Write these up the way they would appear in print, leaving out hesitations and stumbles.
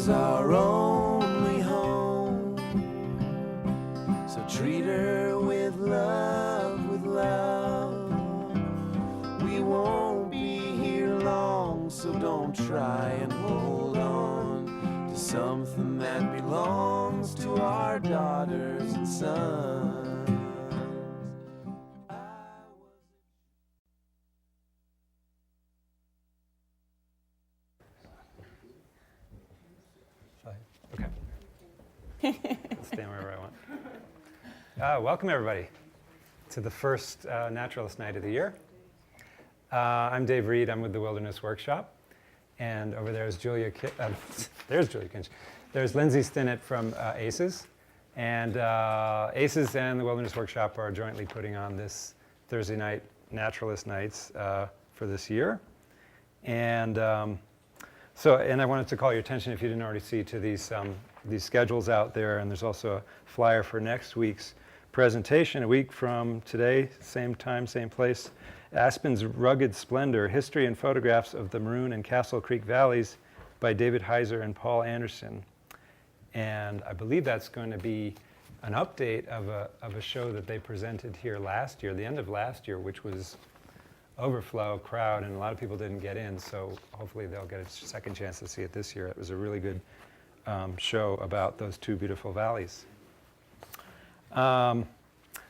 is our only home. So treat her with love, with love. We won't be here long, so don't try and hold on to something that belongs to our daughters and sons. Stand wherever I want. Welcome, everybody, to the first Naturalist Night of the year. I'm Dave Reed. I'm with the Wilderness Workshop. And over there is Julia there's Julia Kintsch. There's Lindsay Stinnett from ACES. And ACES and the Wilderness Workshop are jointly putting on this Thursday night Naturalist Nights for this year. And and I wanted to call your attention, if you didn't already see, to these schedules out there, and there's also a flyer for next week's presentation, a week from today, same time, same place. Aspen's Rugged Splendor, History and Photographs of the Maroon and Castle Creek Valleys by David Heiser and Paul Anderson. And I believe that's going to be an update of a show that they presented here last year, the end of last year, which was overflow crowd, and a lot of people didn't get in, so hopefully they'll get a second chance to see it this year. It was a really good show about those two beautiful valleys.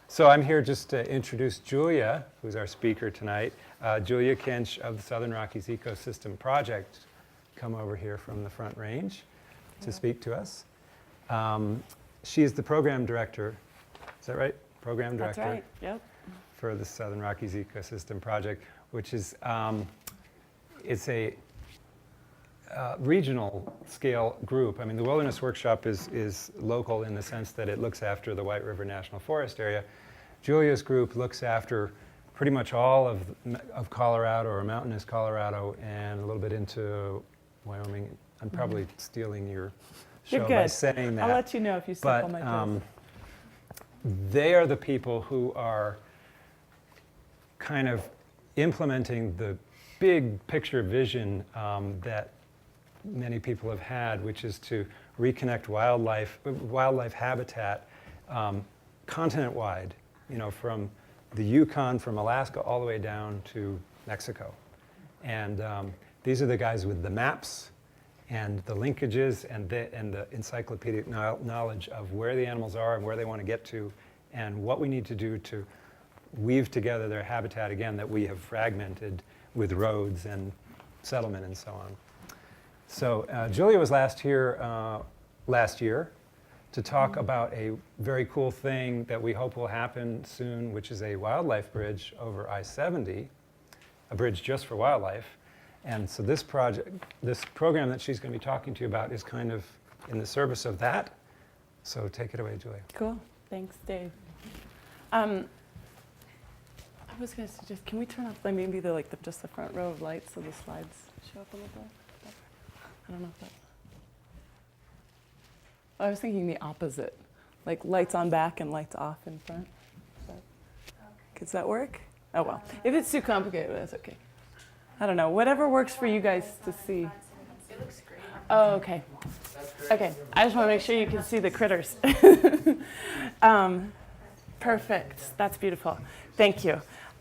So I'm here just to introduce Julia, who's our speaker tonight. Julia Kintsch of the Southern Rockies Ecosystem Project, come over here from the Front Range to speak to us. She is the program director, is that right? Program director. That's right, yep. For the Southern Rockies Ecosystem Project, which is it's a regional scale group. I mean, the Wilderness Workshop is local in the sense that it looks after the White River National Forest area. Julia's group looks after pretty much all of Colorado, or mountainous Colorado, and a little bit into Wyoming. I'm probably stealing your show by saying that. I'll let you know if you step on my toes. They are the people who are kind of implementing the big picture vision that many people have had, which is to reconnect wildlife habitat continent-wide, from the Yukon, from Alaska, all the way down to Mexico. And these are the guys with the maps and the linkages and the encyclopedic knowledge of where the animals are and where they want to get to, and what we need to do to weave together their habitat again that we have fragmented with roads and settlement and so on. So Julia was last year to talk about a very cool thing that we hope will happen soon, which is a wildlife bridge over I-70, a bridge just for wildlife. And so this program that she's going to be talking to you about is kind of in the service of that. So take it away, Julia. Cool. Thanks, Dave. I was going to suggest, can we turn off maybe just the front row of lights so the slides show up a little bit? I don't know if that. I was thinking the opposite, like lights on back and lights off in front. Does that work? Oh well. If it's too complicated, that's okay. I don't know. Whatever works for you guys to see. It looks great. Oh, okay. Okay. I just want to make sure you can see the critters. Perfect. That's beautiful. Thank you.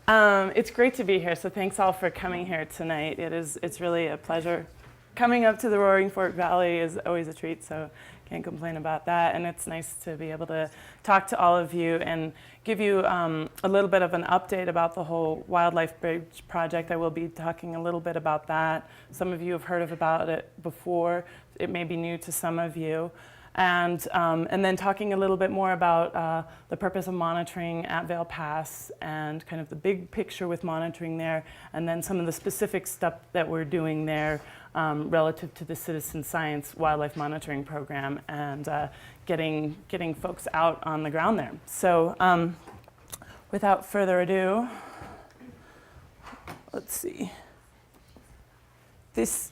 It's great to be here, so thanks all for coming here tonight. It's really a pleasure. Coming up to the Roaring Fork Valley is always a treat, so can't complain about that. And it's nice to be able to talk to all of you and give you a little bit of an update about the whole Wildlife Bridge project. I will be talking a little bit about that. Some of you have heard about it before. It may be new to some of you. And then talking a little bit more about the purpose of monitoring at Vail Pass and kind of the big picture with monitoring there, and then some of the specific stuff that we're doing there relative to the Citizen Science Wildlife Monitoring Program and getting folks out on the ground there. So without further ado, let's see. This,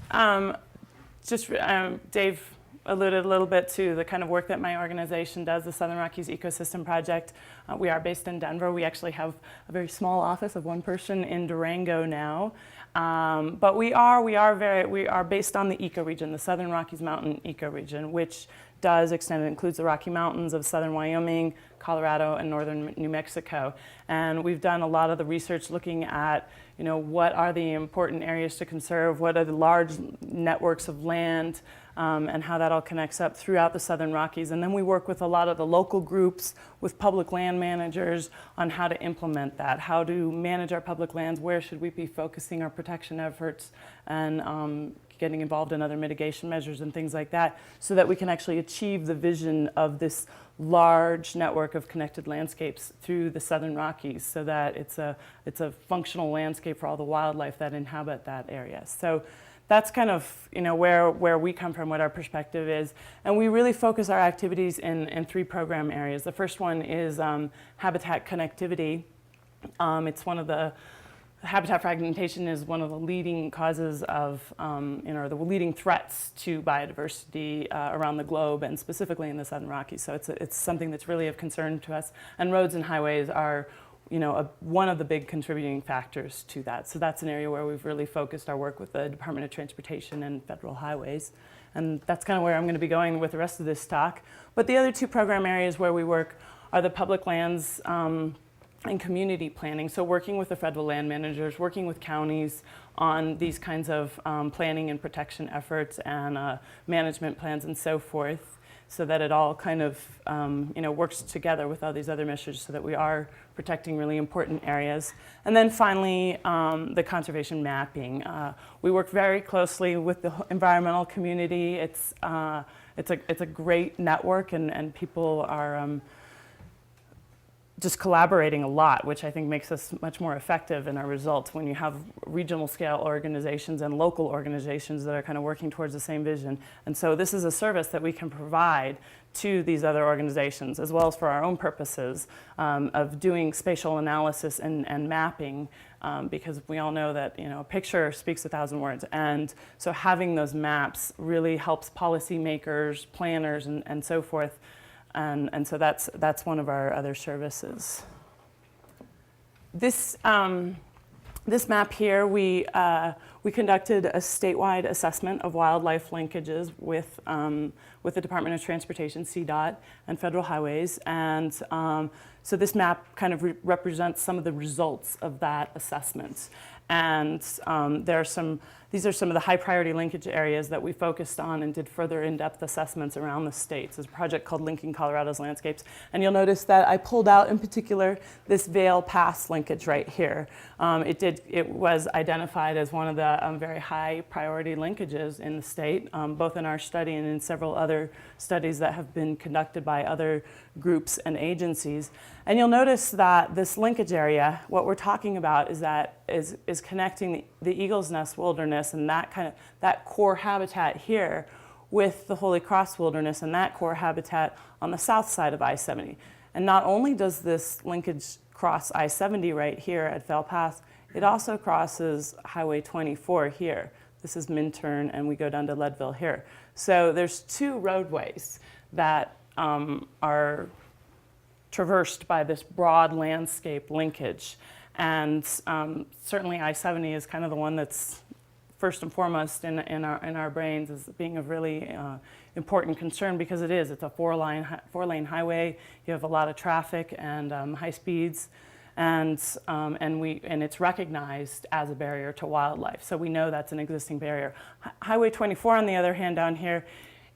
Dave alluded a little bit to the kind of work that my organization does, the Southern Rockies Ecosystem Project. We are based in Denver. We actually have a very small office of one person in Durango now. But we are based on the ecoregion, the Southern Rockies Mountain ecoregion, which does extend, it includes the Rocky Mountains of southern Wyoming, Colorado, and northern New Mexico. And we've done a lot of the research looking at, what are the important areas to conserve, what are the large networks of land, and how that all connects up throughout the Southern Rockies. And then we work with a lot of the local groups, with public land managers, on how to implement that, how to manage our public lands, where should we be focusing our protection efforts, and getting involved in other mitigation measures and things like that, so that we can actually achieve the vision of this large network of connected landscapes through the Southern Rockies, so that it's a functional landscape for all the wildlife that inhabit that area. So that's kind of where we come from, what our perspective is. And we really focus our activities in 3 program areas. The first one is habitat connectivity. It's one of the habitat fragmentation is one of the leading causes of, the leading threats to biodiversity around the globe, and specifically in the Southern Rockies. So it's something that's really of concern to us. And roads and highways are, one of the big contributing factors to that. So that's an area where we've really focused our work with the Department of Transportation and Federal Highways. And that's kind of where I'm going to be going with the rest of this talk. But the other 2 program areas where we work are the public lands and community planning. So working with the federal land managers, working with counties on these kinds of planning and protection efforts and management plans and so forth, so that it all kind of works together with all these other measures, so that we are protecting really important areas. And then finally, the conservation mapping. We work very closely with the environmental community. It's a great network, and people are just collaborating a lot, which I think makes us much more effective in our results when you have regional scale organizations and local organizations that are kind of working towards the same vision. And so this is a service that we can provide to these other organizations, as well as for our own purposes of doing spatial analysis and mapping, because we all know that a picture speaks 1,000 words. And so having those maps really helps policymakers, planners, and so forth. And so that's one of our other services. This map here, we conducted a statewide assessment of wildlife linkages with the Department of Transportation, CDOT, and Federal Highways. And so this map kind of represents some of the results of that assessment. And these are some of the high priority linkage areas that we focused on and did further in-depth assessments around the states. There's a project called Linking Colorado's Landscapes. And you'll notice that I pulled out in particular this Vail Pass linkage right here. It was identified as one of the very high priority linkages in the state, both in our study and in several other studies that have been conducted by other groups and agencies. And you'll notice that this linkage area, what we're talking about is connecting the Eagle's Nest Wilderness and that core habitat here with the Holy Cross Wilderness and that core habitat on the south side of I-70. And not only does this linkage cross I-70 right here at Vail Pass, it also crosses Highway 24 here. This is Minturn, and we go down to Leadville here. So there's 2 roadways that are traversed by this broad landscape linkage. And certainly I-70 is kind of the one that's first and foremost in our brains as being of really important concern, because it's a four-lane highway. You have a lot of traffic and high speeds, and it's recognized as a barrier to wildlife. So we know that's an existing barrier. Highway 24, on the other hand, down here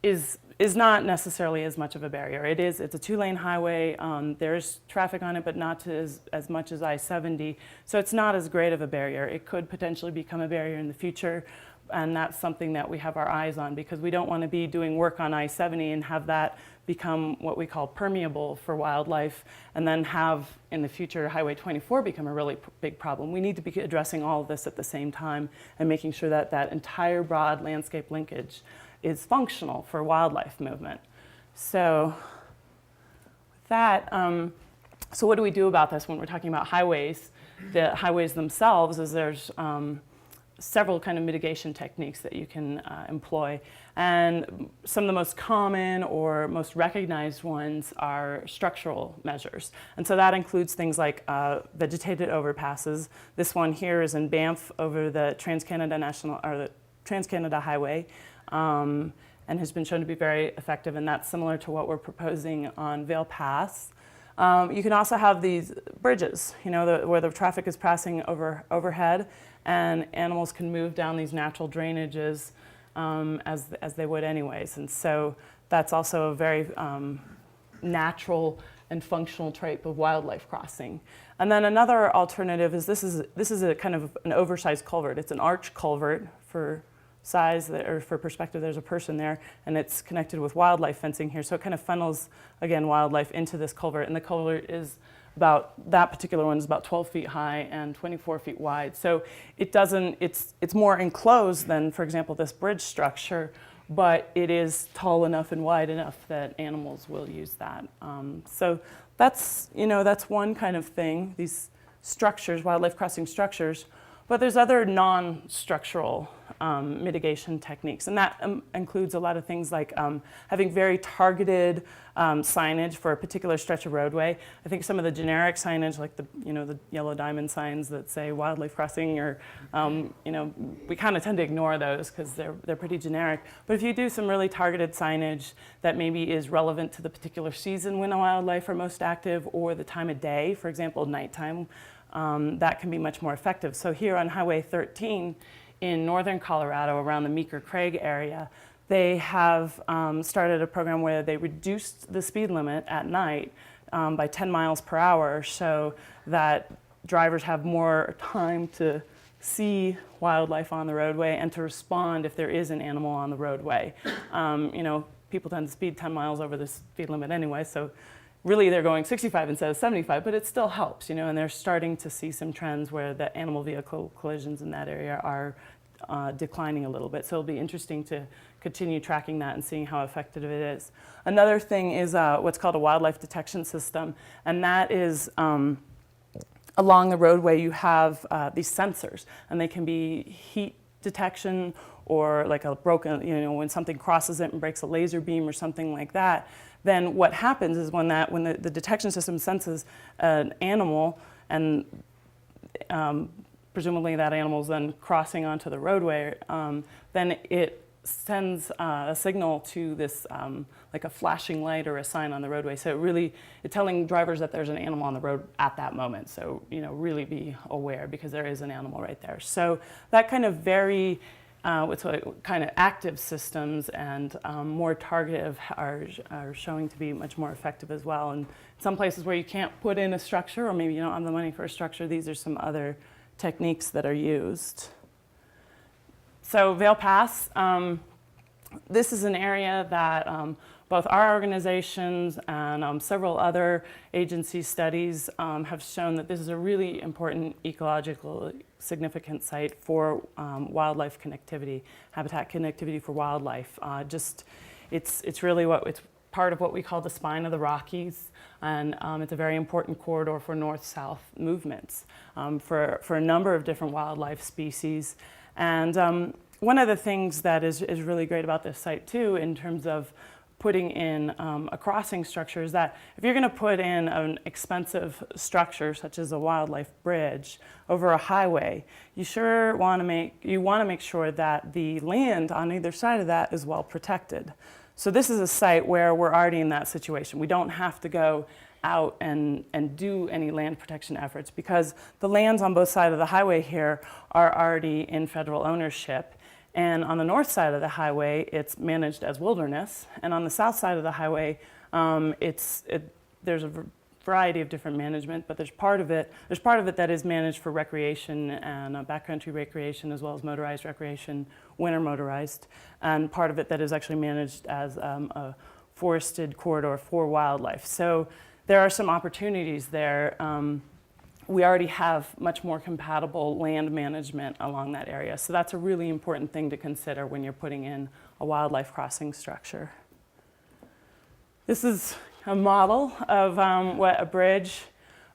is not necessarily as much of a barrier. It's a 2-lane highway. There's traffic on it, but not as much as I-70. So it's not as great of a barrier. It could potentially become a barrier in the future, and that's something that we have our eyes on, because we don't want to be doing work on I-70 and have that become what we call permeable for wildlife, and then have in the future Highway 24 become a really big problem. We need to be addressing all of this at the same time and making sure that that entire broad landscape linkage is functional for wildlife movement. So with that, so what do we do about this when we're talking about highways? The highways themselves is there's several kind of mitigation techniques that you can employ. And some of the most common or most recognized ones are structural measures. And so that includes things like vegetated overpasses. This one here is in Banff over the Trans-Canada Highway, and has been shown to be very effective, and that's similar to what we're proposing on Vail Pass. You can also have these bridges, where the traffic is passing overhead, and animals can move down these natural drainages as they would anyways. And so that's also a very natural and functional type of wildlife crossing. And then another alternative is this is a kind of an oversized culvert. It's an arch culvert for size, or for perspective, there's a person there, and it's connected with wildlife fencing here. So it kind of funnels, again, wildlife into this culvert. And the culvert is that particular one is about 12 feet high and 24 feet wide. So it's more enclosed than, for example, this bridge structure, but it is tall enough and wide enough that animals will use that. So that's one kind of thing, these structures, wildlife crossing structures. But there's other non-structural mitigation techniques, and that includes a lot of things like having very targeted signage for a particular stretch of roadway. I think some of the generic signage, like the yellow diamond signs that say wildlife crossing, or we kind of tend to ignore those because they're pretty generic. But if you do some really targeted signage that maybe is relevant to the particular season when the wildlife are most active, or the time of day, for example, nighttime, that can be much more effective. So here on Highway 13 in northern Colorado, around the Meeker Craig area, they have started a program where they reduced the speed limit at night by 10 miles per hour, so that drivers have more time to see wildlife on the roadway and to respond if there is an animal on the roadway. People tend to speed 10 miles over the speed limit anyway, so really they're going 65 instead of 75, but it still helps, and they're starting to see some trends where the animal vehicle collisions in that area are declining a little bit. So it'll be interesting to continue tracking that and seeing how effective it is. Another thing is what's called a wildlife detection system, and that is along the roadway you have these sensors, and they can be heat detection, or like a broken, when something crosses it and breaks a laser beam or something like that. Then what happens is when the detection system senses an animal, and presumably that animal is then crossing onto the roadway, then it sends a signal to this, like a flashing light or a sign on the roadway. So it's telling drivers that there's an animal on the road at that moment. So, really be aware, because there is an animal right there. So that kind of very kind of active systems and more targeted are showing to be much more effective as well. And some places where you can't put in a structure, or maybe you don't have the money for a structure, these are some other techniques that are used. So Vail Pass, this is an area that both our organizations and several other agency studies have shown that this is a really important ecological significant site for wildlife connectivity, habitat connectivity for wildlife. It's really it's part of what we call the spine of the Rockies, and it's a very important corridor for north-south movements for a number of different wildlife species. And one of the things that is really great about this site too, in terms of putting in a crossing structure, is that if you're going to put in an expensive structure such as a wildlife bridge over a highway, you want to make sure that the land on either side of that is well protected. So this is a site where we're already in that situation. We don't have to go out and do any land protection efforts, because the lands on both sides of the highway here are already in federal ownership. And on the north side of the highway, it's managed as wilderness. And on the south side of the highway, there's a variety of different management, but there's part of it that is managed for recreation and backcountry recreation, as well as motorized recreation, winter motorized, and part of it that is actually managed as a forested corridor for wildlife. So there are some opportunities there. We already have much more compatible land management along that area. So that's a really important thing to consider when you're putting in a wildlife crossing structure. This is a model of what a bridge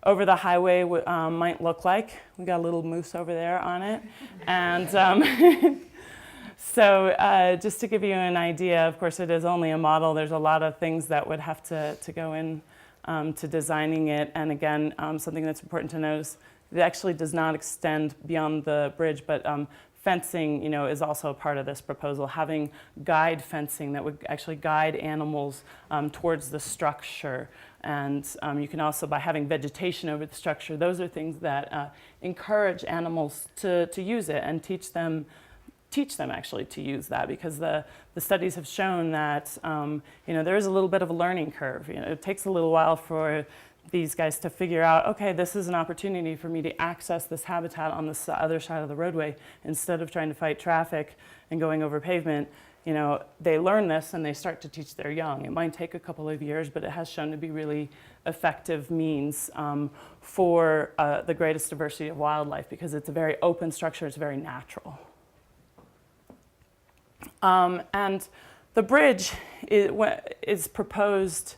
over the highway might look like. We got a little moose over there on it. And so just to give you an idea, of course, it is only a model. There's a lot of things that would have to go in to designing it. And again, something that's important to notice, it actually does not extend beyond the bridge, but fencing, is also a part of this proposal. Having guide fencing that would actually guide animals towards the structure. And you can also, by having vegetation over the structure, those are things that encourage animals to use it and teach them actually to use that, because the studies have shown that there is a little bit of a learning curve. It takes a little while for these guys to figure out, okay, this is an opportunity for me to access this habitat on the other side of the roadway instead of trying to fight traffic and going over pavement. They learn this and they start to teach their young. It might take a couple of years, but it has shown to be really effective means for the greatest diversity of wildlife, because it's a very open structure, it's very natural. And the bridge is proposed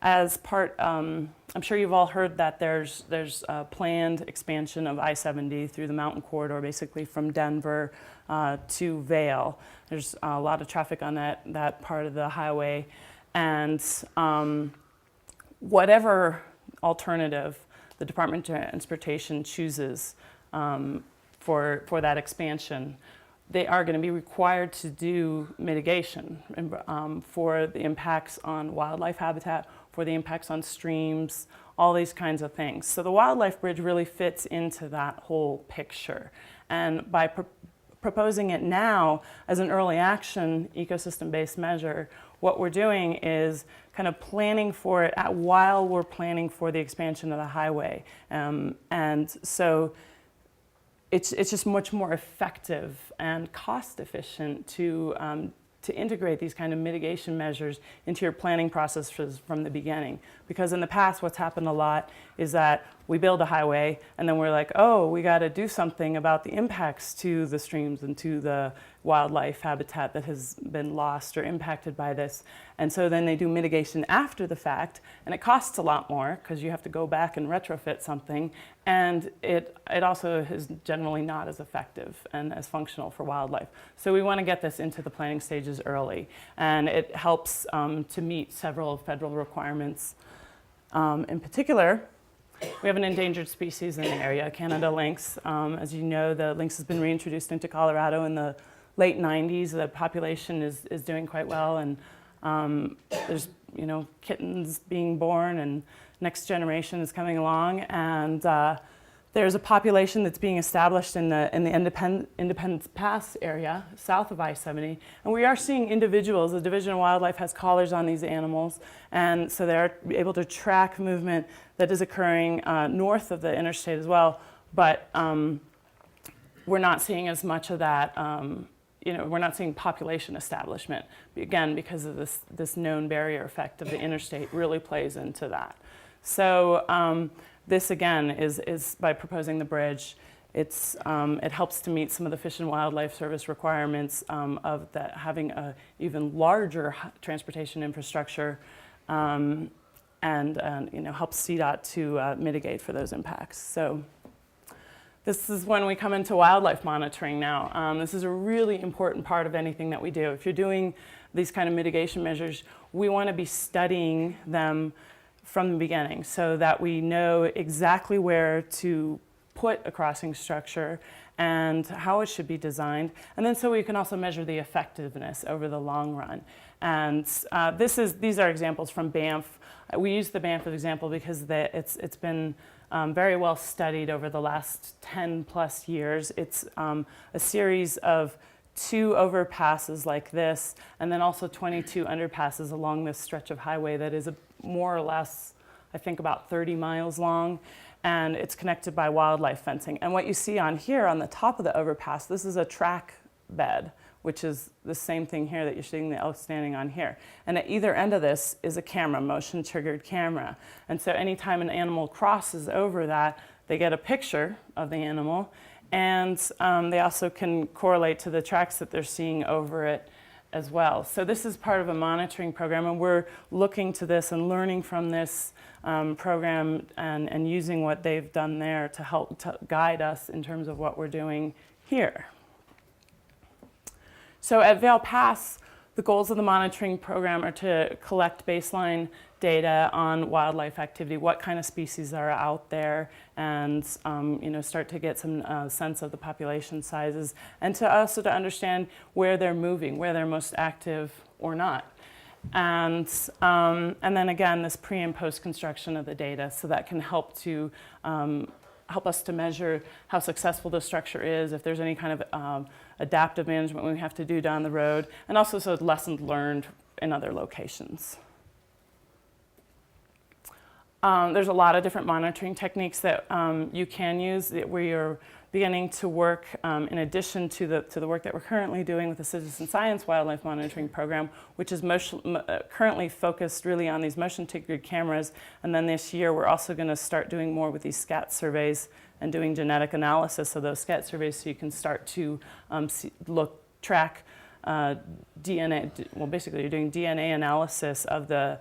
as part, I'm sure you've all heard that there's a planned expansion of I-70 through the mountain corridor, basically from Denver to Vail. There's a lot of traffic on that part of the highway. And whatever alternative the Department of Transportation chooses for that expansion, they are going to be required to do mitigation for the impacts on wildlife habitat, for the impacts on streams, all these kinds of things. So the wildlife bridge really fits into that whole picture. And by proposing it now as an early action ecosystem-based measure, what we're doing is kind of planning for it while we're planning for the expansion of the highway. And so it's just much more effective and cost efficient to integrate these kind of mitigation measures into your planning process from the beginning. Because in the past, what's happened a lot is that we build a highway and then we're like, oh, we got to do something about the impacts to the streams and to the wildlife habitat that has been lost or impacted by this. And so then they do mitigation after the fact, and it costs a lot more because you have to go back and retrofit something, and it also is generally not as effective and as functional for wildlife. So we want to get this into the planning stages early, and it helps to meet several federal requirements. In particular, we have an endangered species in the area, Canada lynx. As you know, the lynx has been reintroduced into Colorado in the late 90s. The population is doing quite well, and there's kittens being born, and next generation is coming along, and there's a population that's being established in the Independence Pass area south of I-70, and we are seeing individuals. The Division of Wildlife has collars on these animals, and so they're able to track movement that is occurring north of the interstate as well, but we're not seeing as much of that. We're not seeing population establishment, again, because of this known barrier effect of the interstate really plays into that. So this, again, is by proposing the bridge, it helps to meet some of the Fish and Wildlife Service requirements of having a even larger transportation infrastructure, and helps CDOT to mitigate for those impacts. So this is when we come into wildlife monitoring now. This is a really important part of anything that we do. If you're doing these kind of mitigation measures, we want to be studying them from the beginning so that we know exactly where to put a crossing structure and how it should be designed. And then so we can also measure the effectiveness over the long run. And these are examples from Banff. We use the Banff example because it's been very well studied over the last 10 plus years. It's a series of 2 overpasses like this, and then also 22 underpasses along this stretch of highway that is more or less, I think, about 30 miles long, and it's connected by wildlife fencing. And what you see on here on the top of the overpass, this is a track bed, which is the same thing here that you're seeing the elk standing on here. And at either end of this is a camera, motion-triggered camera. And so anytime an animal crosses over that, they get a picture of the animal, and they also can correlate to the tracks that they're seeing over it as well. So this is part of a monitoring program, and we're looking to this and learning from this program and using what they've done there to help to guide us in terms of what we're doing here. So at Vail Pass, the goals of the monitoring program are to collect baseline data on wildlife activity, what kind of species are out there, and start to get some sense of the population sizes, and to also to understand where they're moving, where they're most active or not. And then again, this pre and post construction of the data, so that can help to help us to measure how successful the structure is, if there's any kind of adaptive management we have to do down the road, and also so lessons learned in other locations. There's a lot of different monitoring techniques that you can use. We are beginning to work, in addition to the work that we're currently doing with the Citizen Science Wildlife Monitoring Program, which is currently focused really on these motion tick-grid cameras. And then this year, we're also going to start doing more with these scat surveys and doing genetic analysis of those scat surveys, so you can start to track DNA. Well, basically, you're doing DNA analysis of the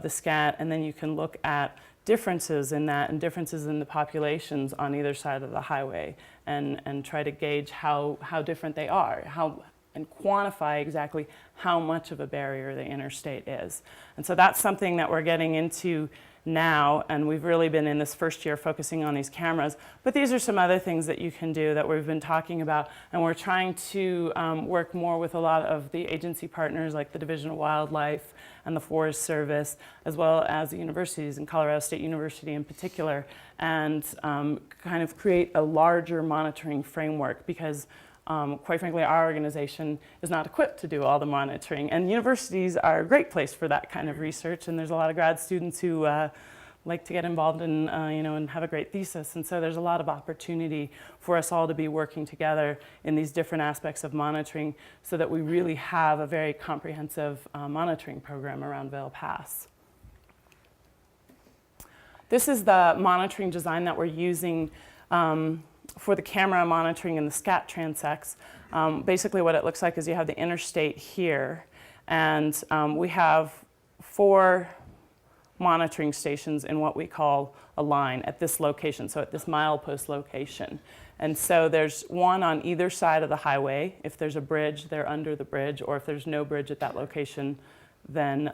scat, and then you can look at differences in that and differences in the populations on either side of the highway, and try to gauge how different they are, and quantify exactly how much of a barrier the interstate is. And so that's something that we're getting into now, and we've really been in this first year focusing on these cameras. But these are some other things that you can do that we've been talking about, and we're trying to work more with a lot of the agency partners like the Division of Wildlife and the Forest Service, as well as the universities, and Colorado State University in particular, and kind of create a larger monitoring framework, because quite frankly, our organization is not equipped to do all the monitoring, and universities are a great place for that kind of research, and there's a lot of grad students who like to get involved in, and have a great thesis, and so there's a lot of opportunity for us all to be working together in these different aspects of monitoring, so that we really have a very comprehensive monitoring program around Vail Pass. This is the monitoring design that we're using for the camera monitoring and the scat transects. Basically what it looks like is you have the interstate here, and we have 4 monitoring stations in what we call a line at this location, so at this milepost location. And so there's one on either side of the highway. If there's a bridge, they're under the bridge, or if there's no bridge at that location, then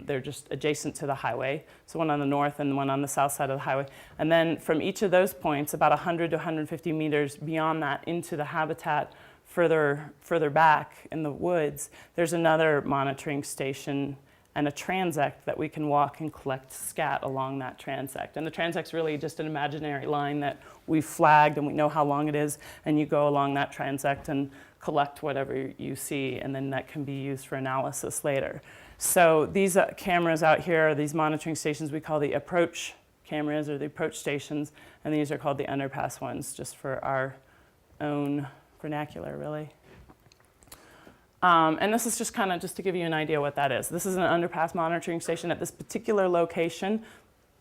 they're just adjacent to the highway. So one on the north and one on the south side of the highway. And then from each of those points, about 100 to 150 meters beyond that into the habitat further back in the woods, there's another monitoring station and a transect that we can walk and collect scat along that transect. And the transect's really just an imaginary line that we've flagged, and we know how long it is, and you go along that transect and collect whatever you see, and then that can be used for analysis later. So these cameras out here are these monitoring stations we call the approach cameras, or the approach stations, and these are called the underpass ones, just for our own vernacular, really. And this is just kind of just to give you an idea what that is. This is an underpass monitoring station. At this particular location,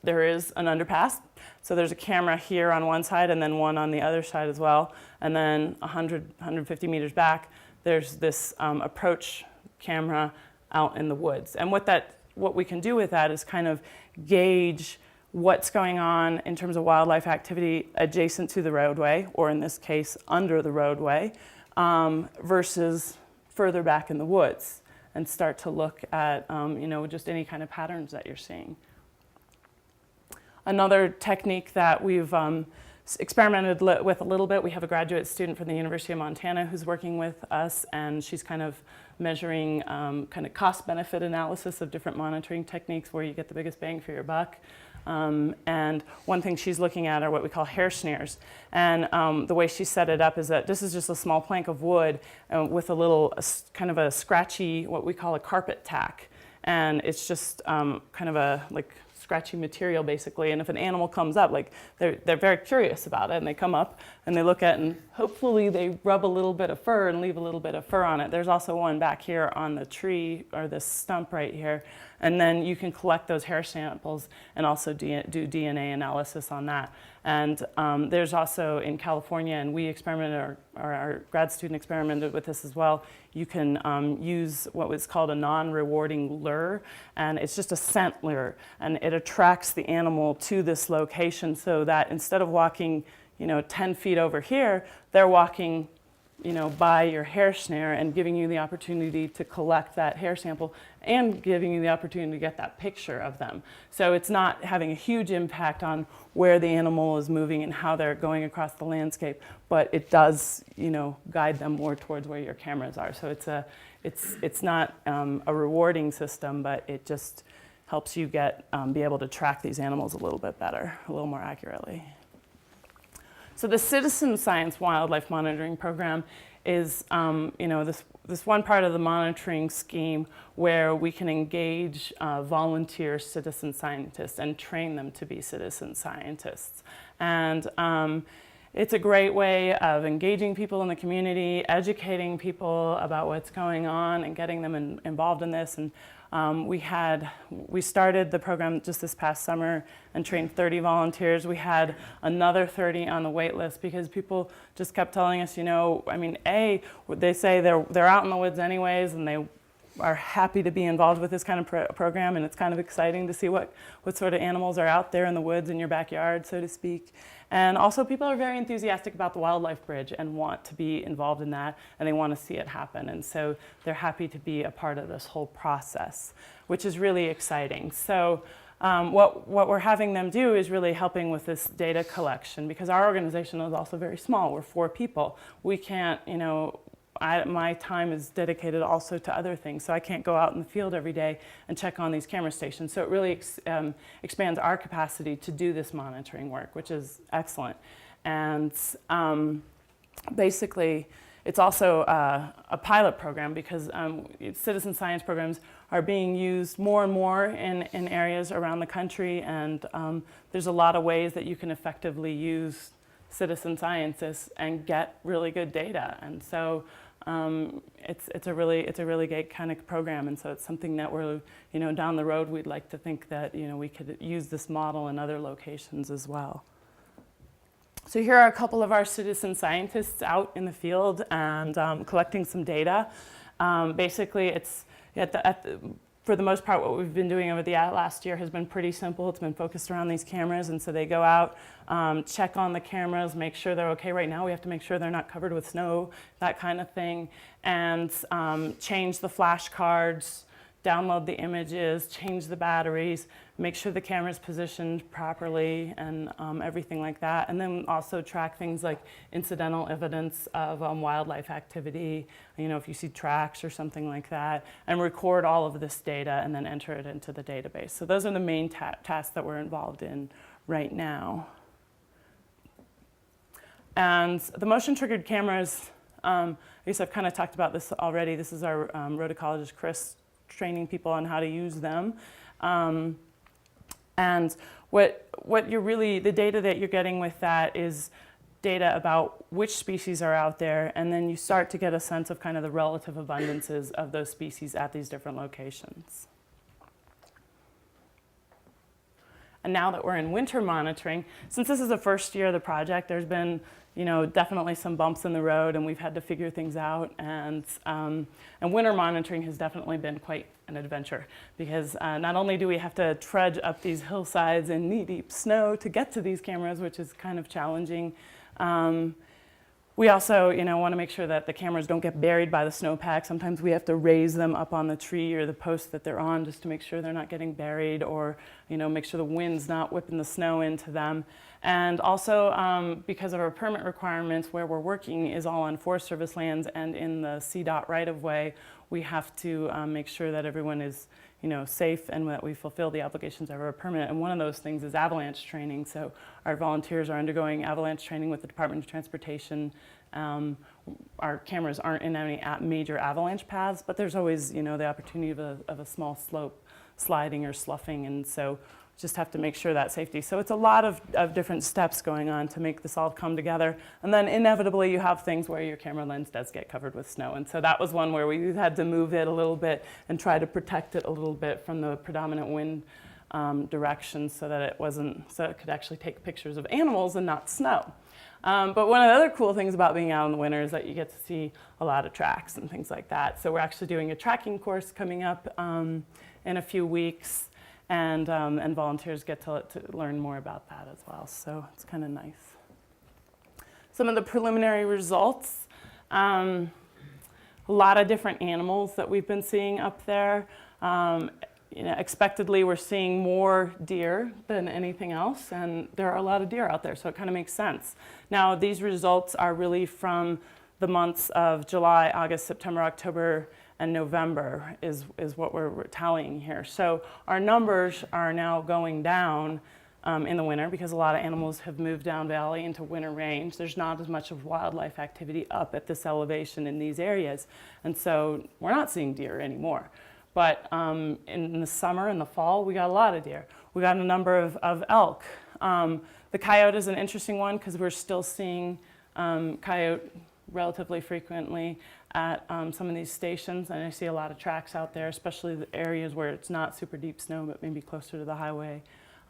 there is an underpass. So there's a camera here on one side and then one on the other side as well. And then 150 meters back, there's this approach camera out in the woods. And what we can do with that is kind of gauge what's going on in terms of wildlife activity adjacent to the roadway, or in this case, under the roadway, versus further back in the woods, and start to look at just any kind of patterns that you're seeing. Another technique that we've experimented with a little bit, we have a graduate student from the University of Montana who's working with us, and she's kind of measuring kind of cost-benefit analysis of different monitoring techniques where you get the biggest bang for your buck. And one thing she's looking at are what we call hair snares. And the way she set it up is that this is just a small plank of wood with a little kind of a scratchy, what we call a carpet tack. And it's just kind of a scratchy material basically. And if an animal comes up, they're very curious about it, and they come up and they look at it, and hopefully they rub a little bit of fur and leave a little bit of fur on it. There's also one back here on the tree, or this stump right here. And then you can collect those hair samples and also do DNA analysis on that. And there's also in California, and we experimented, our grad student experimented with this as well, you can use what was called a non-rewarding lure, and it's just a scent lure, and it attracts the animal to this location so that instead of walking 10 feet over here, they're walking by your hair snare and giving you the opportunity to collect that hair sample and giving you the opportunity to get that picture of them. So it's not having a huge impact on where the animal is moving and how they're going across the landscape, but it does, guide them more towards where your cameras are. So it's not a rewarding system, but it just helps you be able to track these animals a little bit better, a little more accurately. So the citizen science wildlife monitoring program is, this one part of the monitoring scheme where we can engage volunteer citizen scientists and train them to be citizen scientists. And it's a great way of engaging people in the community, educating people about what's going on and getting them involved in this. And we started the program just this past summer and trained 30 volunteers. We had another 30 on the wait list because people just kept telling us, they say they're out in the woods anyways, and they are happy to be involved with this kind of program, and it's kind of exciting to see what sort of animals are out there in the woods in your backyard, so to speak. And also people are very enthusiastic about the wildlife bridge and want to be involved in that, and they want to see it happen. And so they're happy to be a part of this whole process, which is really exciting. So what we're having them do is really helping with this data collection, because our organization is also very small. We're 4 people. We can't, my time is dedicated also to other things, so I can't go out in the field every day and check on these camera stations. So it really expands our capacity to do this monitoring work, which is excellent. And basically, it's also a pilot program because citizen science programs are being used more and more in areas around the country, and there's a lot of ways that you can effectively use citizen scientists and get really good data. And so it's a really great kind of program, and so it's something that we're down the road we'd like to think that we could use this model in other locations as well. So here are a couple of our citizen scientists out in the field and collecting some data. Basically, it's for the most part, what we've been doing over the last year has been pretty simple. It's been focused around these cameras, and so they go out, check on the cameras, make sure they're okay. Right now, we have to make sure they're not covered with snow, that kind of thing, and change the flash cards, download the images, change the batteries, make sure the camera's positioned properly, and everything like that. And then also track things like incidental evidence of wildlife activity, if you see tracks or something like that, and record all of this data and then enter it into the database. So those are the main tasks that we're involved in right now. And the motion-triggered cameras, I guess I've kind of talked about this already. This is our rhodocologist, Chris, training people on how to use them. And what you're really, the data that you're getting with that is data about which species are out there, and then you start to get a sense of kind of the relative abundances of those species at these different locations. And now that we're in winter monitoring, since this is the first year of the project, there's been definitely some bumps in the road, and we've had to figure things out. And winter monitoring has definitely been quite an adventure, because not only do we have to trudge up these hillsides in knee-deep snow to get to these cameras, which is kind of challenging, we also want to make sure that the cameras don't get buried by the snowpack. Sometimes we have to raise them up on the tree or the post that they're on just to make sure they're not getting buried, or make sure the wind's not whipping the snow into them. And also because of our permit requirements, where we're working is all on Forest Service lands and in the CDOT right-of-way, we have to make sure that everyone is safe and that we fulfill the obligations of our permit. And one of those things is avalanche training. So our volunteers are undergoing avalanche training with the Department of Transportation. Our cameras aren't in any major avalanche paths, but there's always the opportunity of a small slope sliding or sloughing, and so just have to make sure that safety. So it's a lot of different steps going on to make this all come together. And then inevitably you have things where your camera lens does get covered with snow. And so that was one where we had to move it a little bit and try to protect it a little bit from the predominant wind direction so that it could actually take pictures of animals and not snow. But one of the other cool things about being out in the winter is that you get to see a lot of tracks and things like that. So we're actually doing a tracking course coming up in a few weeks. And volunteers get to learn more about that as well. So it's kind of nice. Some of the preliminary results. A lot of different animals that we've been seeing up there. Expectedly, we're seeing more deer than anything else. And there are a lot of deer out there, so it kind of makes sense. Now, these results are really from the months of July, August, September, October, and November is what we're tallying here. So our numbers are now going down in the winter because a lot of animals have moved down valley into winter range. There's not as much of wildlife activity up at this elevation in these areas. And so we're not seeing deer anymore. But in the summer and the fall, we got a lot of deer. We got a number of elk. The coyote is an interesting one because we're still seeing coyote relatively frequently at some of these stations, and I see a lot of tracks out there, especially the areas where it's not super deep snow, but maybe closer to the highway.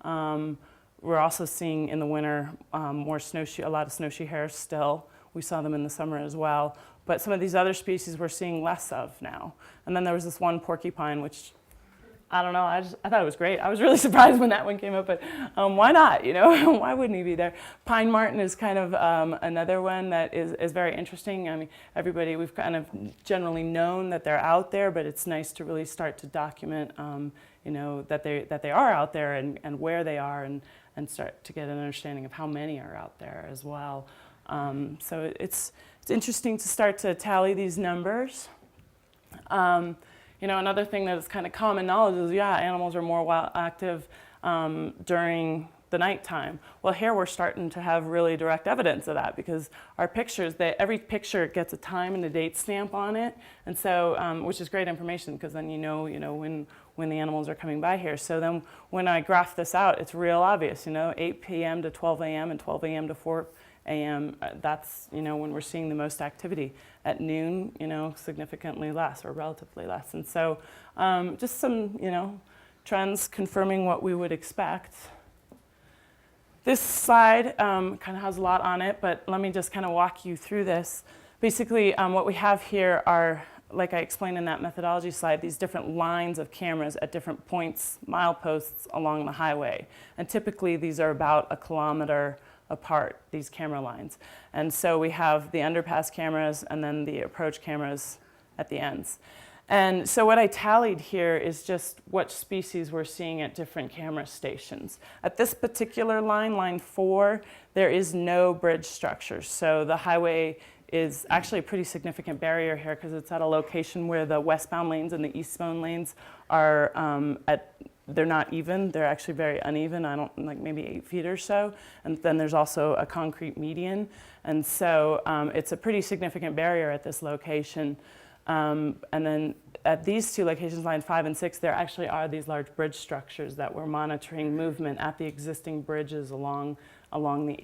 We're also seeing in the winter a lot of snowshoe hares still. We saw them in the summer as well, but some of these other species we're seeing less of now. And then there was this one porcupine, which I don't know, I thought it was great. I was really surprised when that one came up, but why not, Why wouldn't he be there? Pine marten is kind of another one that is very interesting. I mean, we've kind of generally known that they're out there, but it's nice to really start to document, that they are out there and where they are and start to get an understanding of how many are out there as well. So it's interesting to start to tally these numbers. Another thing that is kind of common knowledge is, animals are more active during the nighttime. Well, here we're starting to have really direct evidence of that because our pictures, every picture gets a time and a date stamp on it, and so which is great information because then you know when the animals are coming by here. So then when I graph this out, it's real obvious. 8 p.m. to 12 a.m. and 12 a.m. to 4 a.m. That's when we're seeing the most activity. At noon, significantly less or relatively less. And so just some, trends confirming what we would expect. This slide kind of has a lot on it, but let me just kind of walk you through this. Basically, what we have here are, like I explained in that methodology slide, these different lines of cameras at different points, mileposts along the highway. And typically, these are about 1 kilometer apart, these camera lines. And so we have the underpass cameras and then the approach cameras at the ends. And so what I tallied here is just what species we're seeing at different camera stations. At this particular line, line 4, there is no bridge structure. So the highway is actually a pretty significant barrier here because it's at a location where the westbound lanes and the eastbound lanes are they're not even, they're actually very uneven, maybe 8 feet or so. And then there's also a concrete median. And so it's a pretty significant barrier at this location. And then at these two locations, line 5 and 6, there actually are these large bridge structures that we're monitoring movement at the existing bridges along the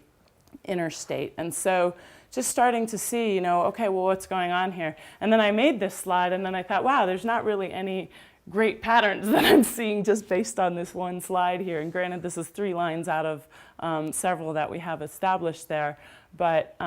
interstate. And so just starting to see, okay, well, what's going on here? And then I made this slide and then I thought, wow, there's not really any great patterns that I'm seeing just based on this one slide here. And granted, this is 3 lines out of several that we have established there. But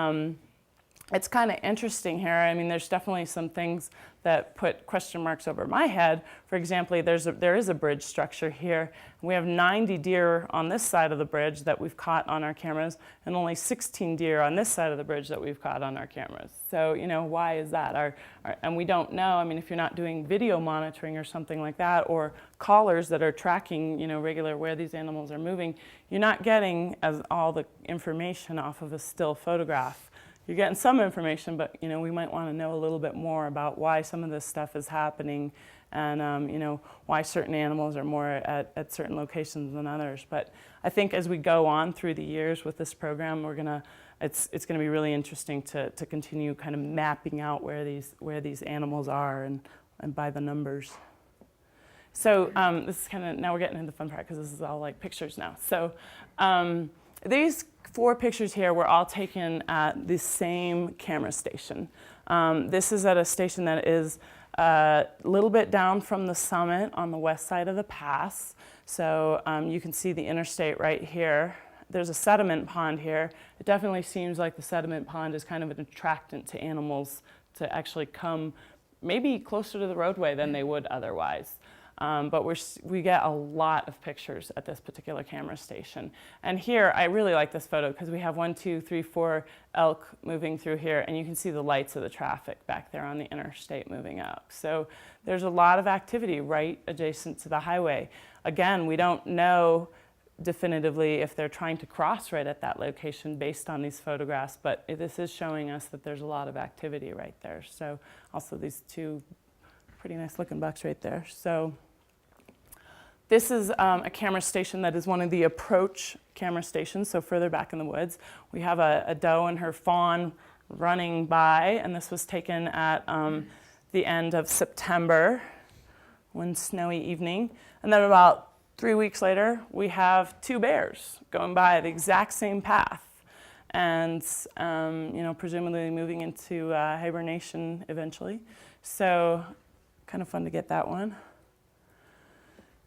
it's kind of interesting here. I mean, there's definitely some things that put question marks over my head. For example, there is a bridge structure here. We have 90 deer on this side of the bridge that we've caught on our cameras, and only 16 deer on this side of the bridge that we've caught on our cameras. So, why is that? And we don't know. I mean, if you're not doing video monitoring or something like that, or collars that are tracking, regular where these animals are moving, you're not getting all the information off of a still photograph. You're getting some information, but we might want to know a little bit more about why some of this stuff is happening, and why certain animals are more at certain locations than others. But I think as we go on through the years with this program, it's gonna be really interesting to continue kind of mapping out where these animals are and by the numbers. So this is kind of, now we're getting into the fun part because this is all like pictures now. So these 4 pictures here were all taken at the same camera station. This is at a station that is a little bit down from the summit on the west side of the pass. So you can see the interstate right here. There's a sediment pond here. It definitely seems like the sediment pond is kind of an attractant to animals to actually come maybe closer to the roadway than they would otherwise. But we get a lot of pictures at this particular camera station. And here, I really like this photo because we have 1, 2, 3, 4 elk moving through here, and you can see the lights of the traffic back there on the interstate moving up. So there's a lot of activity right adjacent to the highway. Again, we don't know definitively if they're trying to cross right at that location based on these photographs, but this is showing us that there's a lot of activity right there. So also these 2 pretty nice looking bucks right there. So this is a camera station that is one of the approach camera stations, so further back in the woods. We have a doe and her fawn running by, and this was taken at the end of September, one snowy evening. And then about 3 weeks later, we have 2 bears going by the exact same path, and presumably moving into hibernation eventually. So kind of fun to get that one.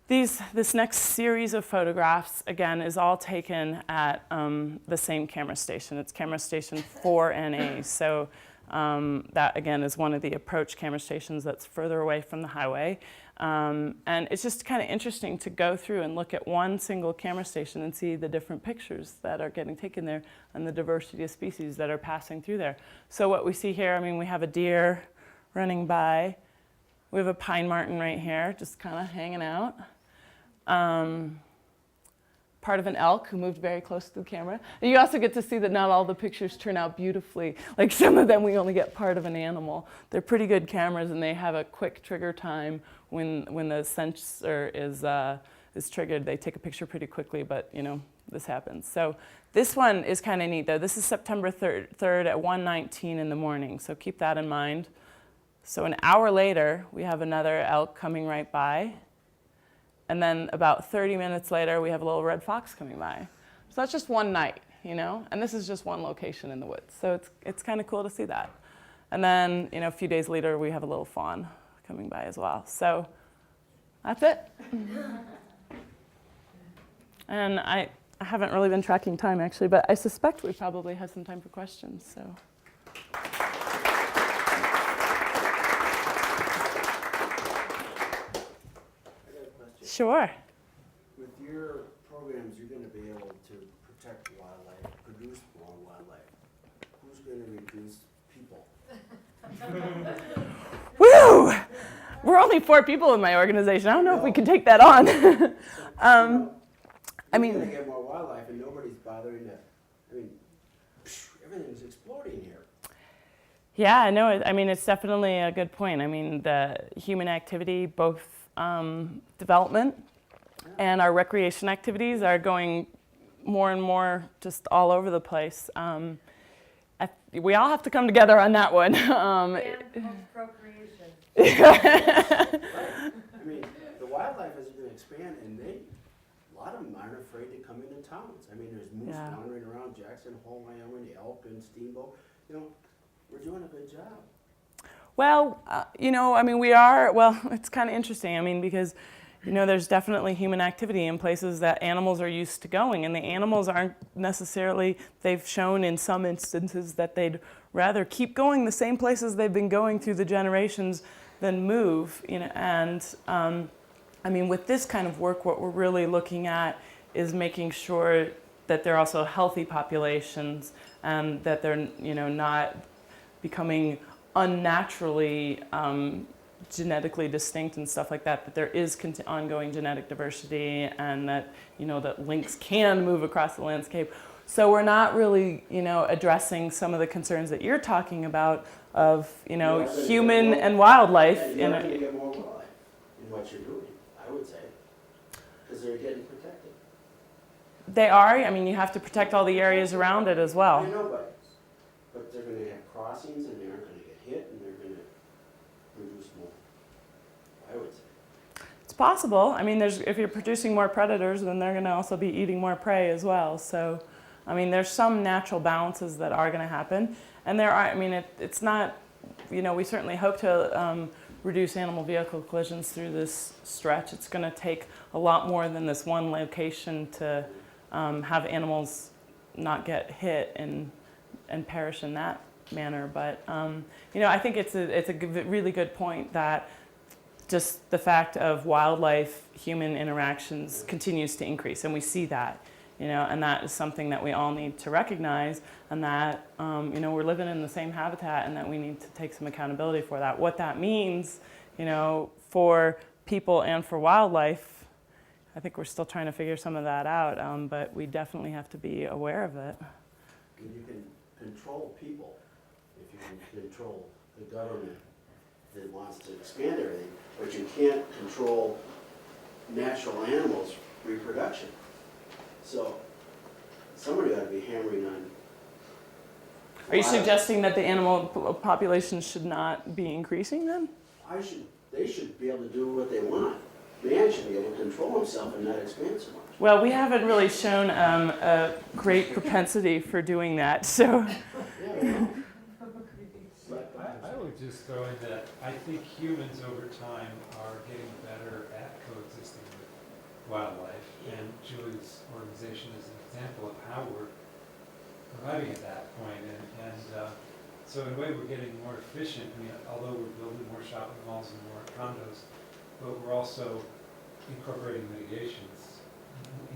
This next series of photographs, again, is all taken at the same camera station. It's camera station 4NA. So that, again, is one of the approach camera stations that's further away from the highway. And it's just kind of interesting to go through and look at one single camera station and see the different pictures that are getting taken there and the diversity of species that are passing through there. So what we see here, I mean, we have a deer running by. We have a pine marten right here, just kind of hanging out. Part of an elk who moved very close to the camera. And you also get to see that not all the pictures turn out beautifully. Like some of them, we only get part of an animal. They're pretty good cameras, and they have a quick trigger time when the sensor is triggered. They take a picture pretty quickly, but this happens. So this one is kind of neat, though. This is September 3rd at 1:19 in the morning, so keep that in mind. So an hour later, we have another elk coming right by. And then about 30 minutes later, we have a little red fox coming by. So that's just one night, and this is just one location in the woods. So it's kind of cool to see that. And then, a few days later, we have a little fawn coming by as well. So that's it. And I haven't really been tracking time, actually, but I suspect we probably have some time for questions. So. Sure. With your programs, you're going to be able to protect wildlife, produce more wildlife. Who's going to reduce people? Woo! We're only 4 people in my organization. I don't know if we can take that on. You're going to get more wildlife, and nobody's bothering to. Everything's exploding here. Yeah, no, it's definitely a good point. The human activity, both development and our recreation activities are going more and more just all over the place. We all have to come together on that one. Procreation. Right. The wildlife is going to expand, and a lot of them aren't afraid to come into towns. There's moose wandering around Jackson Hole, Wyoming, elk and steamboat. We're doing a good job. Well, we are, it's kind of interesting, because, there's definitely human activity in places that animals are used to going, and the animals aren't necessarily, they've shown in some instances that they'd rather keep going the same places they've been going through the generations than move, and, with this kind of work, what we're really looking at is making sure that they're also healthy populations and that they're, not becoming unnaturally genetically distinct and stuff like that there is ongoing genetic diversity and that, that lynx can move across the landscape. So we're not really, addressing some of the concerns that you're talking about of, human and wildlife. You're going to get more wildlife in what you're doing, I would say, because they're getting protected. They are. You have to protect all the areas around it as well. I know, but they're going to have crossings and they aren't going to get hit and they're going to produce more, I would say. It's possible. I mean, if you're producing more predators, then they're going to also be eating more prey as well. So, I mean, there's some natural balances that are going to happen. And there are, I mean, it's not, we certainly hope to reduce animal vehicle collisions through this stretch. It's going to take a lot more than this one location to have animals not get hit and perish in that manner. But, I think it's a really good point that just the fact of wildlife-human interactions continues to increase, and we see that, and that is something that we all need to recognize, and that, we're living in the same habitat, and that we need to take some accountability for that. What that means, for people and for wildlife, I think we're still trying to figure some of that out, but we definitely have to be aware of it. You can control people if you can control the government that wants to expand everything, but you can't control natural animals' reproduction. So somebody ought to be hammering on. Are you suggesting that the animal population should not be increasing then? They should be able to do what they want. Man should be able to control himself and not expand so much. Well, we haven't really shown a great propensity for doing that, so. I would just throw in that I think humans over time are getting better at coexisting with wildlife, and Julie's organization is an example of how we're arriving at that point. And so in a way we're getting more efficient. I mean, although we're building more shopping malls and more condos, but we're also incorporating mitigations.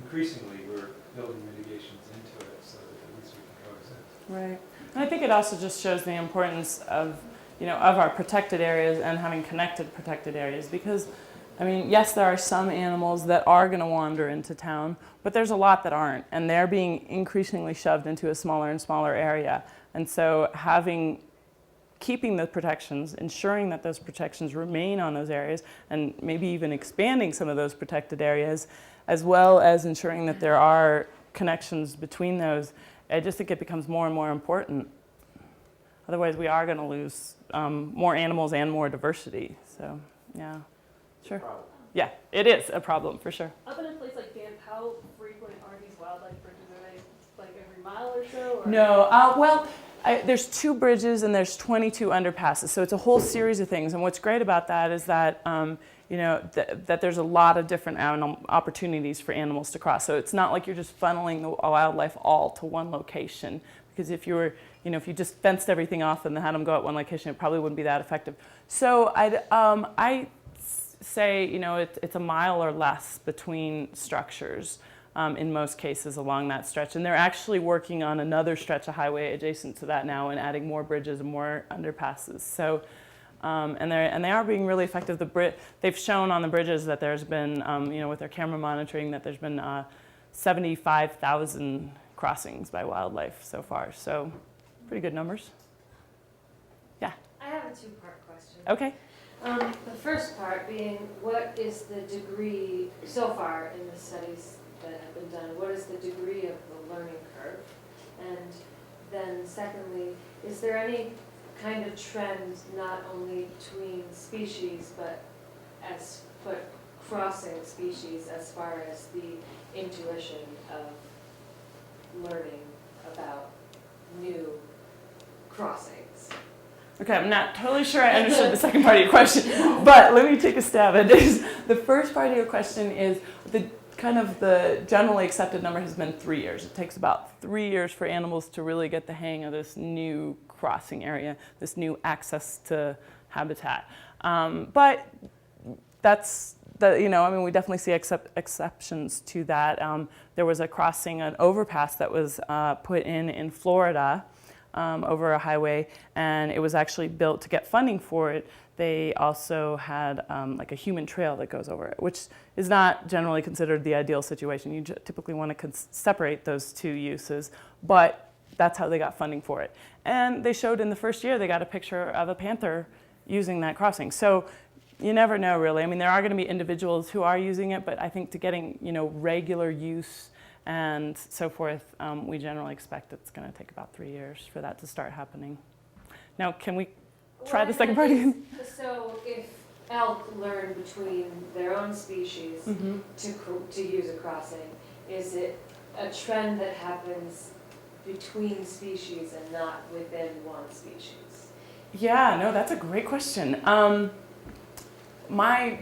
Increasingly, we're building mitigations into it so that at least we can coexist. Right. And I think it also just shows the importance of, of our protected areas and having connected protected areas, because, I mean, yes, there are some animals that are going to wander into town, but there's a lot that aren't, and they're being increasingly shoved into a smaller and smaller area. And so keeping the protections, ensuring that those protections remain on those areas, and maybe even expanding some of those protected areas, as well as ensuring that there are connections between those, I just think it becomes more and more important. Otherwise, we are going to lose more animals and more diversity. So, yeah, sure. Yeah, it is a problem for sure. Up in a place like Banff, how frequent are these wildlife bridges? Are they like every mile or so? Or? No, there's 2 bridges and there's 22 underpasses, so it's a whole series of things. And what's great about that is that that there's a lot of different opportunities for animals to cross. So it's not like you're just funneling the wildlife all to one location, because if you just fenced everything off and had them go at one location, it probably wouldn't be that effective. So I say it's a mile or less between structures. In most cases along that stretch. And they're actually working on another stretch of highway adjacent to that now and adding more bridges and more underpasses. So, and they are being really effective. They've shown on the bridges that there's been, with their camera monitoring, that there's been 75,000 crossings by wildlife so far. So, pretty good numbers. Yeah? I have a 2-part question. Okay. The first part being, what is the degree so far in the studies that have been done, what is the degree of the learning curve? And then secondly, is there any kind of trend not only between species but crossing species as far as the intuition of learning about new crossings? Okay, I'm not totally sure I understood the second part of your question, but let me take a stab at this. The first part of your question is the generally accepted number has been 3 years. It takes about 3 years for animals to really get the hang of this new crossing area, this new access to habitat. But that's we definitely see exceptions to that. There was a crossing, an overpass that was put in Florida over a highway, and it was actually built to get funding for it. They also had like a human trail that goes over it, which is not generally considered the ideal situation. You typically want to separate those 2 uses, but that's how they got funding for it. And they showed in the first year they got a picture of a panther using that crossing. So you never know, really. I mean, there are going to be individuals who are using it, but I think to getting regular use and so forth, we generally expect it's going to take about 3 years for that to start happening. Now, can we try the second part again? So if elk learn between their own species Mm-hmm. to use a crossing? Is it a trend that happens between species and not within one species? Yeah, no, that's a great question. My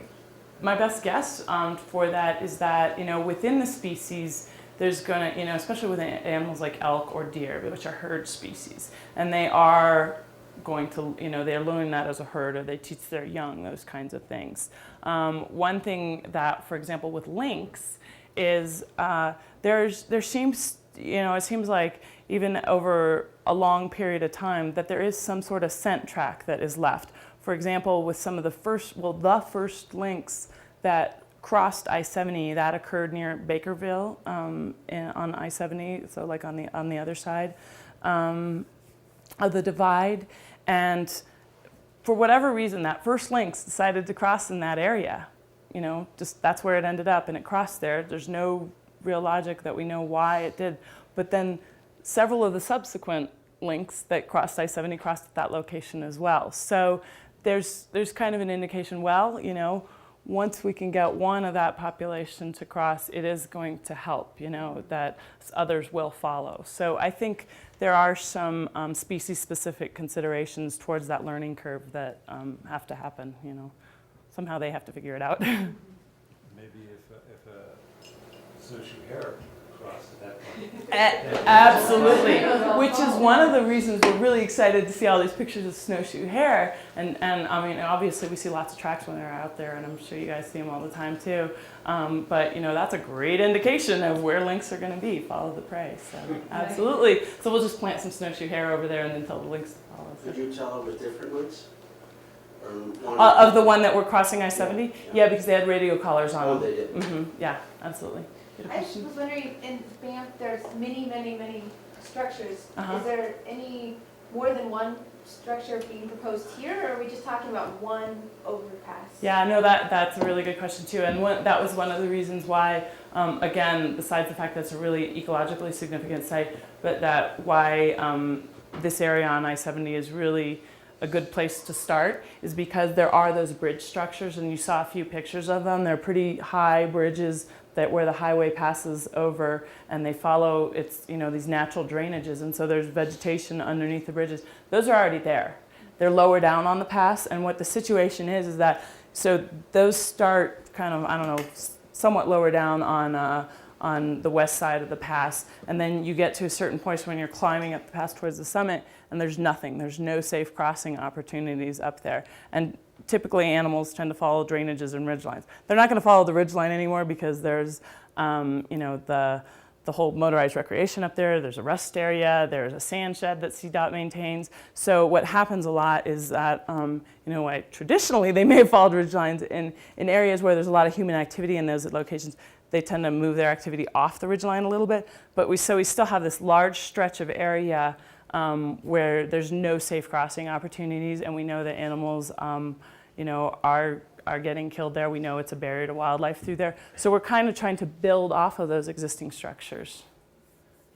best guess for that is that, within the species, there's gonna, especially with animals like elk or deer, which are herd species, and they are going to, they're learning that as a herd, or they teach their young, those kinds of things. One thing that, for example, with lynx is there seems, it seems like even over a long period of time that there is some sort of scent track that is left. For example, with some of the first lynx that crossed I-70, that occurred near Bakerville on I-70, so like on the other side of the divide. And for whatever reason, that first lynx decided to cross in that area. Just that's where it ended up, and it crossed there. There's no real logic that we know why it did. But then several of the subsequent lynx that crossed I-70 crossed at that location as well. So there's kind of an indication, once we can get one of that population to cross, it is going to help, that others will follow. So I think there are some species-specific considerations towards that learning curve that have to happen, Somehow they have to figure it out. Maybe if a snowshoe hare crossed at that point. Absolutely, which is one of the reasons we're really excited to see all these pictures of snowshoe hare. And I mean, obviously we see lots of tracks when they're out there, and I'm sure you guys see them all the time too. But that's a great indication of where lynx are going to be. Follow the prey. So absolutely. So we'll just plant some snowshoe hare over there and then tell the lynx to follow us. Could you tell it was different lynx? Of the one that we're crossing I-70? Yeah, because they had radio collars on them. Oh, they did. Mm-hmm. Yeah, absolutely. I was wondering, in Banff, there's many structures. Uh-huh. Is there any more than one structure being proposed here, or are we just talking about one overpass? Yeah, no, that's a really good question too, and that was one of the reasons why, again, besides the fact that it's a really ecologically significant site, but why this area on I-70 is really a good place to start, is because there are those bridge structures, and you saw a few pictures of them. They're pretty high bridges where the highway passes over, and they follow these natural drainages, and so there's vegetation underneath the bridges. Those are already there. They're lower down on the pass, and what the situation is that, so those start kind of, somewhat lower down on the west side of the pass, and then you get to a certain point when you're climbing up the pass towards the summit, and there's no safe crossing opportunities up there. And typically animals tend to follow drainages and ridgelines. They're not going to follow the ridgeline anymore because there's, the whole motorized recreation up there. There's a rest area. There's a sand shed that CDOT maintains. So what happens a lot is that, traditionally they may have followed ridgelines in areas where there's a lot of human activity in those locations. They tend to move their activity off the ridgeline a little bit. But we still have this large stretch of area where there's no safe crossing opportunities, and we know that animals, are getting killed there. We know it's a barrier to wildlife through there. So we're kind of trying to build off of those existing structures.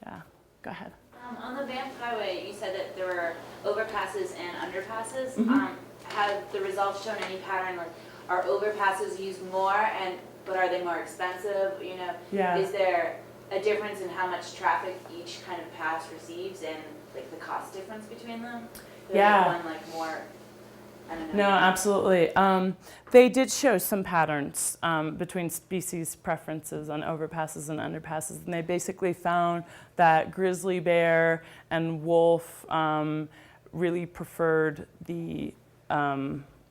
Yeah, go ahead. On the Banff Highway, you said that there were overpasses and underpasses. Mm-hmm. Have the results shown any pattern? Like, are overpasses used more, but are they more expensive? Yeah. Is there a difference in how much traffic each kind of pass receives, and like the cost difference between them? Yeah. One like more. I don't know. No, absolutely. They did show some patterns between species preferences on overpasses and underpasses, and they basically found that grizzly bear and wolf really preferred the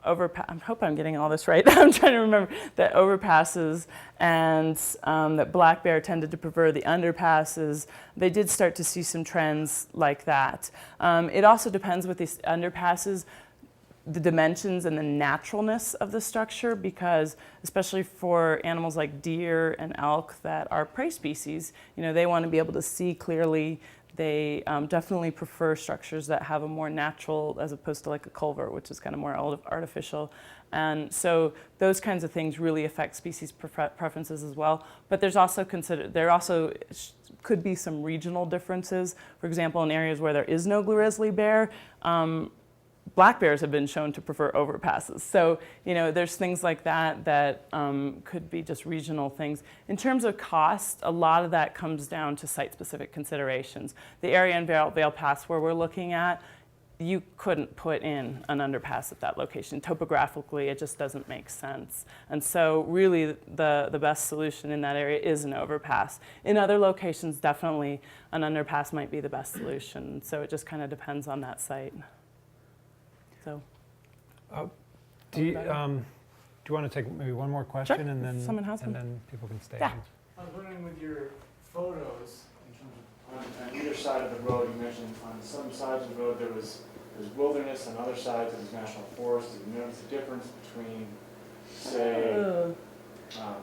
overpass. I hope I'm getting all this right. I'm trying to remember that overpasses, and that black bear tended to prefer the underpasses. They did start to see some trends like that. It also depends with these underpasses, the dimensions and the naturalness of the structure, because especially for animals like deer and elk that are prey species, they want to be able to see clearly. They definitely prefer structures that have a more natural, as opposed to like a culvert, which is kind of more artificial. And so those kinds of things really affect species preferences as well. But there also could be some regional differences. For example, in areas where there is no grizzly bear, black bears have been shown to prefer overpasses. So, there's things like that that could be just regional things. In terms of cost, a lot of that comes down to site-specific considerations. The area in Vail Pass where we're looking at, you couldn't put in an underpass at that location. Topographically, it just doesn't make sense. And so really the best solution in that area is an overpass. In other locations, definitely an underpass might be the best solution. So it just kind of depends on that site. So. Do you want to take maybe one more question, Sure. and then Someone has one. then people can stay? Yeah. I was wondering with your photos, in terms of on either side of the road, you mentioned on some sides of the road there's wilderness, and other sides there's national forest. Did you notice the difference between, say,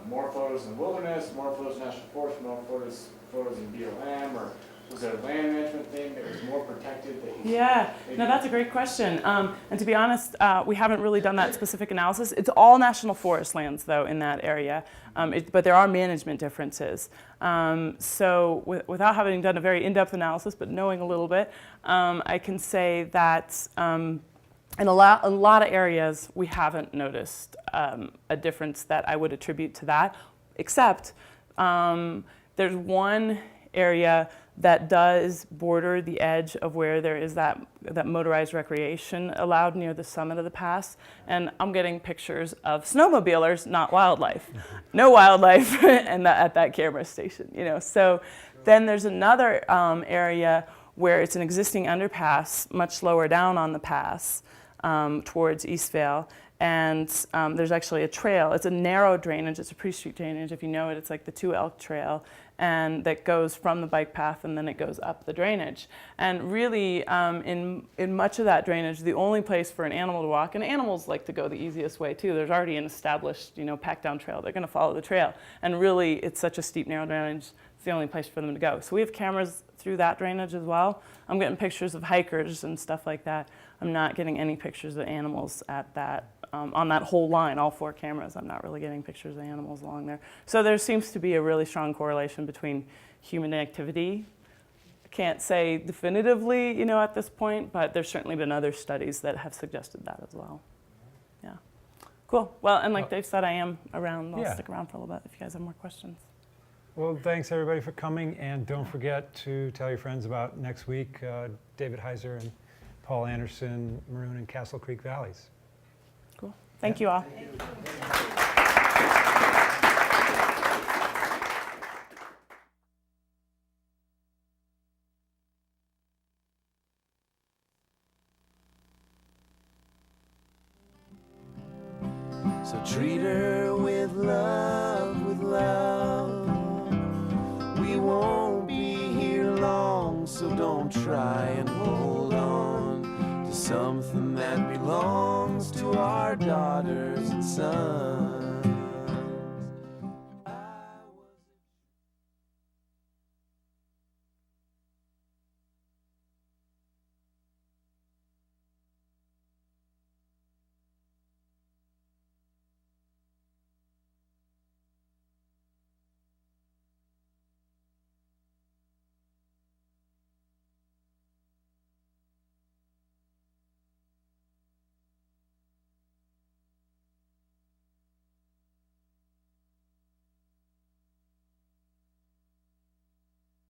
more photos in wilderness, more photos in national forest, more photos in BLM, or was there a land management thing that was more protected? Yeah, no, that's a great question. And to be honest, we haven't really done that specific analysis. It's all national forest lands, though, in that area. But there are management differences. So without having done a very in-depth analysis, but knowing a little bit, I can say that in a lot of areas, we haven't noticed a difference that I would attribute to that, except there's one area that does border the edge of where there is that motorized recreation allowed near the summit of the pass. And I'm getting pictures of snowmobilers, not wildlife. No wildlife at that camera station, So then there's another area where it's an existing underpass, much lower down on the pass towards East Vail. And there's actually a trail. It's a narrow drainage. It's a pre-street drainage. If you know it, it's like the 2 Elk Trail, and that goes from the bike path, and then it goes up the drainage. And really, in much of that drainage, the only place for an animal to walk, and animals like to go the easiest way too. There's already an established, packed down trail. They're going to follow the trail. And really, it's such a steep, narrow drainage. It's the only place for them to go. So we have cameras through that drainage as well. I'm getting pictures of hikers and stuff like that. I'm not getting any pictures of animals at that. On that whole line, all 4 cameras, I'm not really getting pictures of animals along there. So there seems to be a really strong correlation between human activity. I can't say definitively, at this point, but there's certainly been other studies that have suggested that as well. Yeah. Cool. Well, and like Dave said, I am around. I'll stick around for a little bit if you guys have more questions. Well, thanks everybody for coming, and don't forget to tell your friends about next week, David Heiser and Paul Anderson, Maroon and Castle Creek Valleys. Cool. Thank you all. So treat her with love, with love. We won't be here long, so don't try and hold on to something that belongs to our daughters and sons.